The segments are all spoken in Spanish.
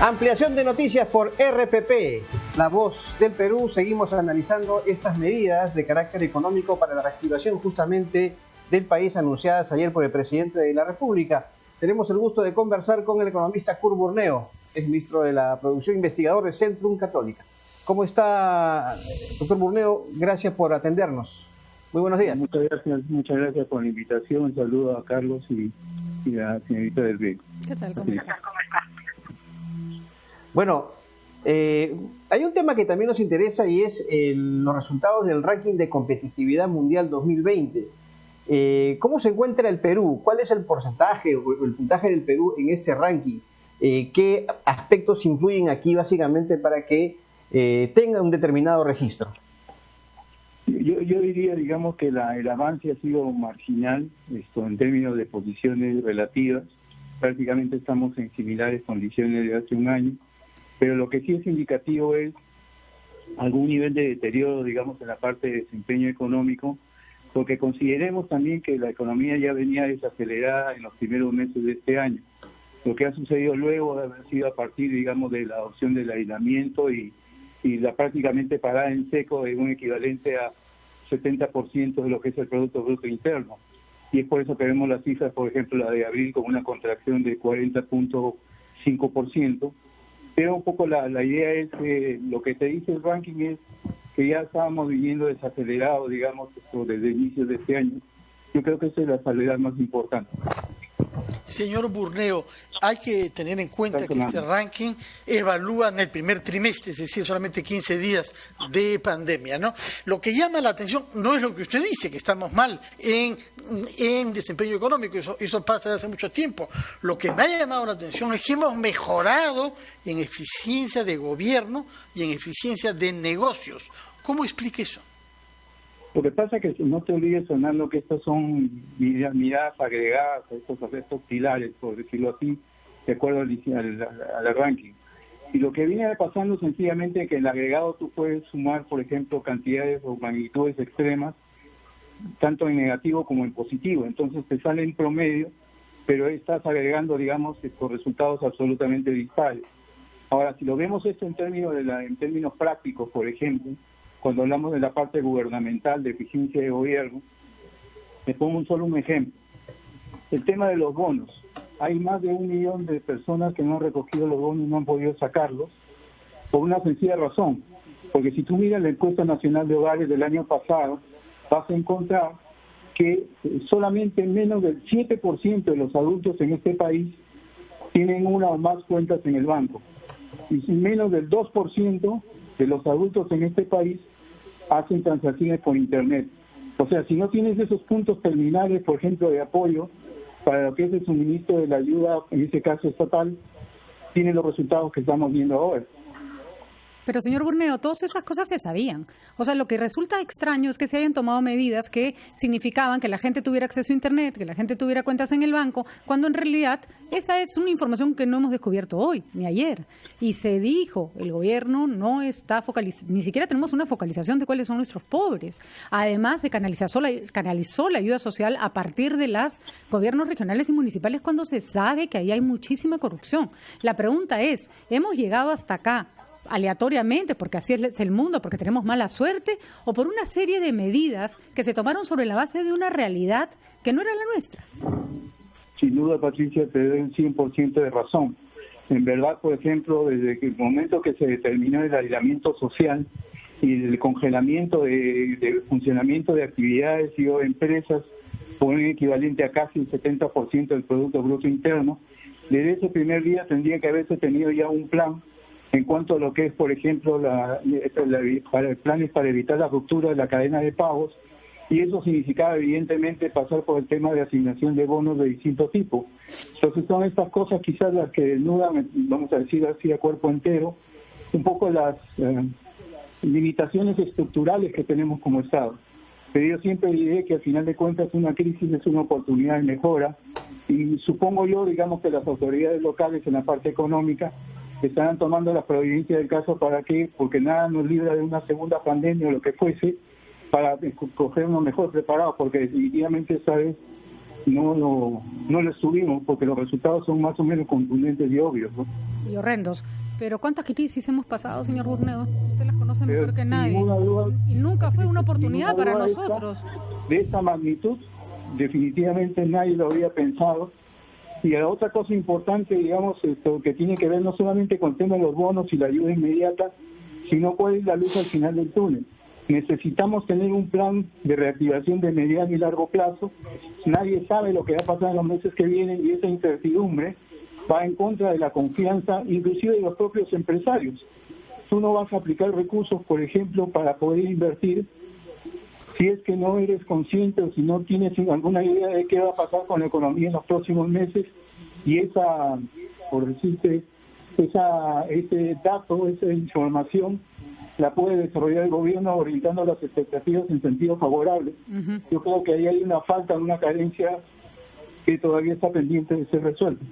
Ampliación de noticias por RPP, La Voz del Perú. Seguimos analizando estas medidas de carácter económico para la reactivación justamente del país anunciadas ayer por el presidente de la República. Tenemos el gusto de conversar con el economista Kurt Burneo, es ministro de la Producción, investigador de Centrum Católica. ¿Cómo está, doctor Burneo? Gracias por atendernos. Muy buenos días. Muchas gracias por la invitación. Un saludo a Carlos y a la señorita del Riego. ¿Qué tal? ¿Cómo está? Bueno, hay un tema que también nos interesa y es los resultados del ranking de competitividad mundial 2020. ¿Cómo se encuentra el Perú? ¿Cuál es el porcentaje o el puntaje del Perú en este ranking? ¿Qué aspectos influyen aquí básicamente para que tenga un determinado registro? Yo diría, digamos, que el avance ha sido marginal en términos de posiciones relativas. Prácticamente estamos en similares condiciones de hace un año, pero lo que sí es indicativo es algún nivel de deterioro, digamos, en la parte de desempeño económico, porque consideremos también que la economía ya venía desacelerada en los primeros meses de este año. Lo que ha sucedido luego ha sido a partir, digamos, de la adopción del aislamiento y la prácticamente parada en seco de un equivalente a 70% de lo que es el Producto Bruto Interno. Y es por eso que vemos las cifras, por ejemplo, la de abril con una contracción de 40.5%. Pero un poco la idea es que lo que te dice el ranking es que ya estábamos viniendo desacelerados, digamos, desde inicios de este año. Yo creo que esa es la salvedad más importante. Señor Burneo, hay que tener en cuenta que este ranking evalúa en el primer trimestre, es decir, solamente 15 días de pandemia, ¿no? Lo que llama la atención no es lo que usted dice, que estamos mal en desempeño económico, eso pasa desde hace mucho tiempo. Lo que me ha llamado la atención es que hemos mejorado en eficiencia de gobierno y en eficiencia de negocios. ¿Cómo explica eso? Lo que pasa es que no te olvides, Fernando, que estas son miradas agregadas a estos pilares, por decirlo así, de acuerdo al ranking. Y lo que viene pasando sencillamente es que en el agregado tú puedes sumar, por ejemplo, cantidades o magnitudes extremas, tanto en negativo como en positivo. Entonces te sale en promedio, pero estás agregando, digamos, con resultados absolutamente dispares. Ahora, si lo vemos esto en términos prácticos, por ejemplo, cuando hablamos de la parte gubernamental, de eficiencia de gobierno, le pongo solo un ejemplo. El tema de los bonos. Hay más de 1 millón de personas que no han recogido los bonos y no han podido sacarlos, por una sencilla razón. Porque si tú miras la encuesta nacional de hogares del año pasado, vas a encontrar que solamente menos del 7% de los adultos en este país tienen una o más cuentas en el banco. Y menos del 2% de los adultos en este país hacen transacciones por Internet. O sea, si no tienes esos puntos terminales, por ejemplo, de apoyo para lo que es el suministro de la ayuda, en este caso estatal, tienes los resultados que estamos viendo ahora. Pero, señor Burneo, todas esas cosas se sabían. O sea, lo que resulta extraño es que se hayan tomado medidas que significaban que la gente tuviera acceso a Internet, que la gente tuviera cuentas en el banco, cuando en realidad esa es una información que no hemos descubierto hoy, ni ayer. Y se dijo, el gobierno no está focalizado, ni siquiera tenemos una focalización de cuáles son nuestros pobres. Además, se canalizó la ayuda social a partir de los gobiernos regionales y municipales cuando se sabe que ahí hay muchísima corrupción. La pregunta es, ¿hemos llegado hasta acá aleatoriamente, porque así es el mundo, porque tenemos mala suerte, o por una serie de medidas que se tomaron sobre la base de una realidad que no era la nuestra? Sin duda, Patricia, te doy un 100% de razón. En verdad, por ejemplo, desde el momento que se determinó el aislamiento social y el congelamiento de funcionamiento de actividades y o empresas por un equivalente a casi el 70% del Producto Bruto Interno, desde ese primer día tendría que haberse tenido ya un plan en cuanto a lo que es, por ejemplo, planes para evitar la ruptura de la cadena de pagos, y eso significaba evidentemente pasar por el tema de asignación de bonos de distinto tipo. Entonces son estas cosas quizás las que desnudan, vamos a decir así, a cuerpo entero, un poco las limitaciones estructurales que tenemos como Estado. Pero yo siempre diré que al final de cuentas una crisis es una oportunidad de mejora, y supongo yo, digamos, que las autoridades locales en la parte económica estarán tomando la providencia del caso. ¿Para qué? Porque nada nos libra de una segunda pandemia o lo que fuese, para coger uno mejor preparado, porque definitivamente esta vez no lo estuvimos, porque los resultados son más o menos contundentes y obvios, ¿no? Y horrendos. Pero ¿cuántas crisis hemos pasado, señor Burneo? Usted las conoce mejor que nadie. Duda, y nunca fue una oportunidad para nosotros. De esta magnitud, definitivamente nadie lo había pensado. Y la otra cosa importante, digamos, esto que tiene que ver no solamente con el tema de los bonos y la ayuda inmediata, sino cuál es la luz al final del túnel. Necesitamos tener un plan de reactivación de mediano y largo plazo. Nadie sabe lo que va a pasar en los meses que vienen y esa incertidumbre va en contra de la confianza, inclusive de los propios empresarios. Tú no vas a aplicar recursos, por ejemplo, para poder invertir si es que no eres consciente o si no tienes alguna idea de qué va a pasar con la economía en los próximos meses, y esa, por decirte, ese dato, esa información la puede desarrollar el gobierno orientando las expectativas en sentido favorable. Yo creo que ahí hay una falta, una carencia que todavía está pendiente de ser resuelta.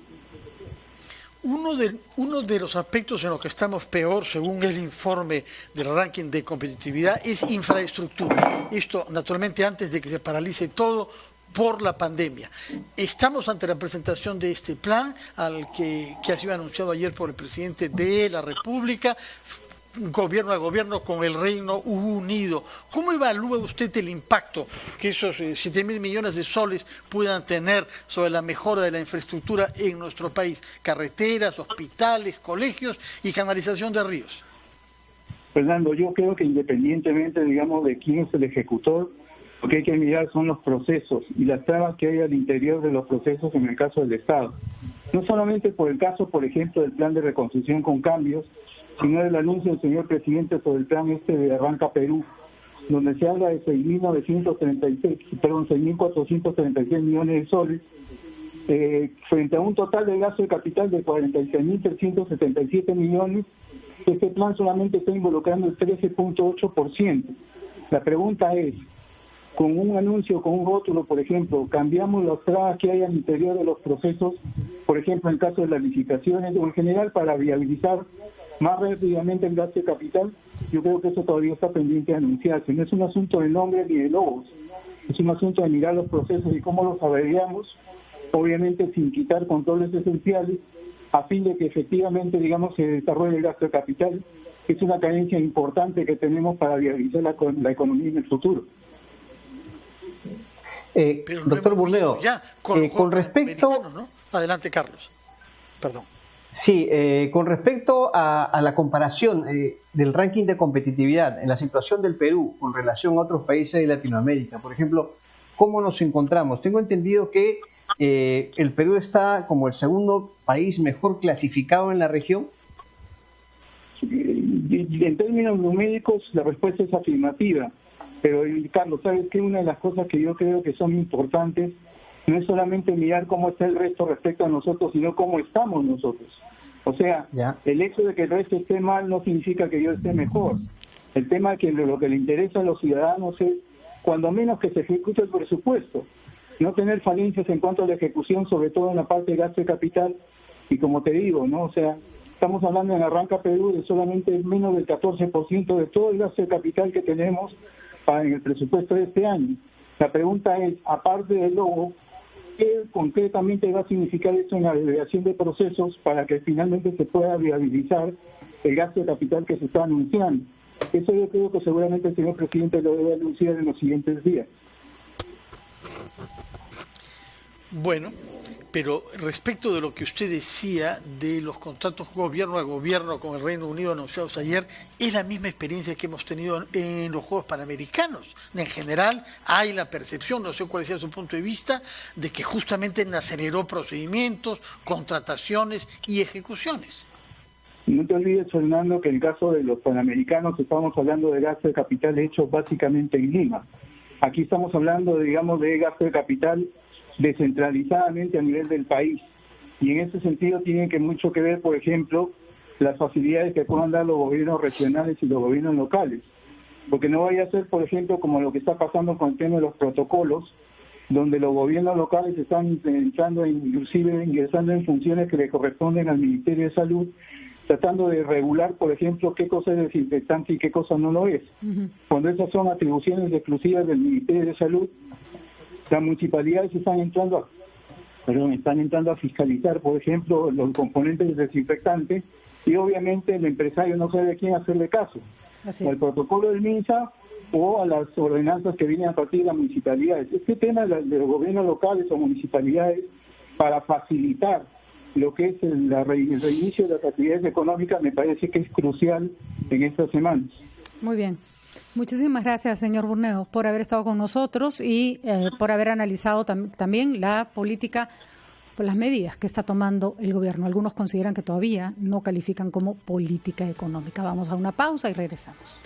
Uno de los aspectos en los que estamos peor, según el informe del ranking de competitividad, es infraestructura. Esto, naturalmente, antes de que se paralice todo por la pandemia. Estamos ante la presentación de este plan, que ha sido anunciado ayer por el presidente de la República, gobierno a gobierno con el Reino Unido. ¿Cómo evalúa usted el impacto que esos 7.000 millones de soles puedan tener sobre la mejora de la infraestructura en nuestro país? Carreteras, hospitales, colegios y canalización de ríos. Fernando, yo creo que independientemente, digamos, de quién es el ejecutor, lo que hay que mirar son los procesos y las trabas que hay al interior de los procesos en el caso del Estado. No solamente por el caso, por ejemplo, del plan de reconstrucción con cambios, sino el anuncio del señor presidente sobre el plan de Arranca Perú, donde se habla de 6.436 millones de soles, frente a un total de gasto de capital de 46.377 millones. Este plan solamente está involucrando el 13.8%. La pregunta es, con un anuncio, con un rótulo, por ejemplo, cambiamos las trabas que hay al interior de los procesos, por ejemplo, en el caso de las licitaciones o en general para viabilizar más rápidamente el gasto de capital. Yo creo que eso todavía está pendiente de anunciarse. No es un asunto de nombres ni de logos, es un asunto de mirar los procesos y cómo los averiamos, obviamente sin quitar controles esenciales, a fin de que efectivamente, digamos, se desarrolle el gasto de capital, que es una carencia importante que tenemos para viabilizar la economía en el futuro. Doctor Burneo, con respecto... ¿no? Adelante, Carlos. Perdón. Sí, con respecto a la comparación del ranking de competitividad en la situación del Perú con relación a otros países de Latinoamérica, por ejemplo, ¿cómo nos encontramos? Tengo entendido que el Perú está como el segundo país mejor clasificado en la región. En términos numéricos, la respuesta es afirmativa. Pero, Carlos, ¿sabes qué? Una de las cosas que yo creo que son importantes no es solamente mirar cómo está el resto respecto a nosotros, sino cómo estamos nosotros. O sea, el hecho de que el resto esté mal no significa que yo esté mejor. El tema es que lo que le interesa a los ciudadanos es, cuando menos, que se ejecute el presupuesto. No tener falencias en cuanto a la ejecución, sobre todo en la parte de gasto de capital. Y como te digo, ¿no? O sea, estamos hablando en Arranca Perú de solamente menos del 14% de todo el gasto de capital que tenemos en el presupuesto de este año. La pregunta es, aparte del logo, ¿qué concretamente va a significar esto en la delegación de procesos para que finalmente se pueda viabilizar el gasto de capital que se está anunciando? Eso yo creo que seguramente el señor presidente lo debe anunciar en los siguientes días. Bueno, pero respecto de lo que usted decía de los contratos gobierno a gobierno con el Reino Unido anunciados ayer, es la misma experiencia que hemos tenido en los Juegos Panamericanos. En general hay la percepción, no sé cuál sea su punto de vista, de que justamente aceleró procedimientos, contrataciones y ejecuciones. No te olvides, Fernando, que en el caso de los Panamericanos estamos hablando de gasto de capital hecho básicamente en Lima. Aquí estamos hablando, digamos, de gasto de capital descentralizadamente a nivel del país, y en ese sentido tienen que mucho que ver, por ejemplo, las facilidades que puedan dar los gobiernos regionales y los gobiernos locales, porque no vaya a ser, por ejemplo, como lo que está pasando con el tema de los protocolos, donde los gobiernos locales están entrando, inclusive ingresando en funciones que le corresponden al Ministerio de Salud, tratando de regular, por ejemplo, qué cosa es desinfectante y qué cosa no lo es. Cuando esas son atribuciones exclusivas del Ministerio de Salud, Las municipalidades están entrando a fiscalizar, por ejemplo, los componentes desinfectantes, y obviamente el empresario no sabe a quién hacerle caso, al protocolo del MINSA o a las ordenanzas que vienen a partir de las municipalidades. Este tema de los gobiernos locales o municipalidades para facilitar lo que es el reinicio de las actividades económicas me parece que es crucial en estas semanas. Muy bien. Muchísimas gracias, señor Burneo, por haber estado con nosotros y por haber analizado también la política, las medidas que está tomando el gobierno. Algunos consideran que todavía no califican como política económica. Vamos a una pausa y regresamos.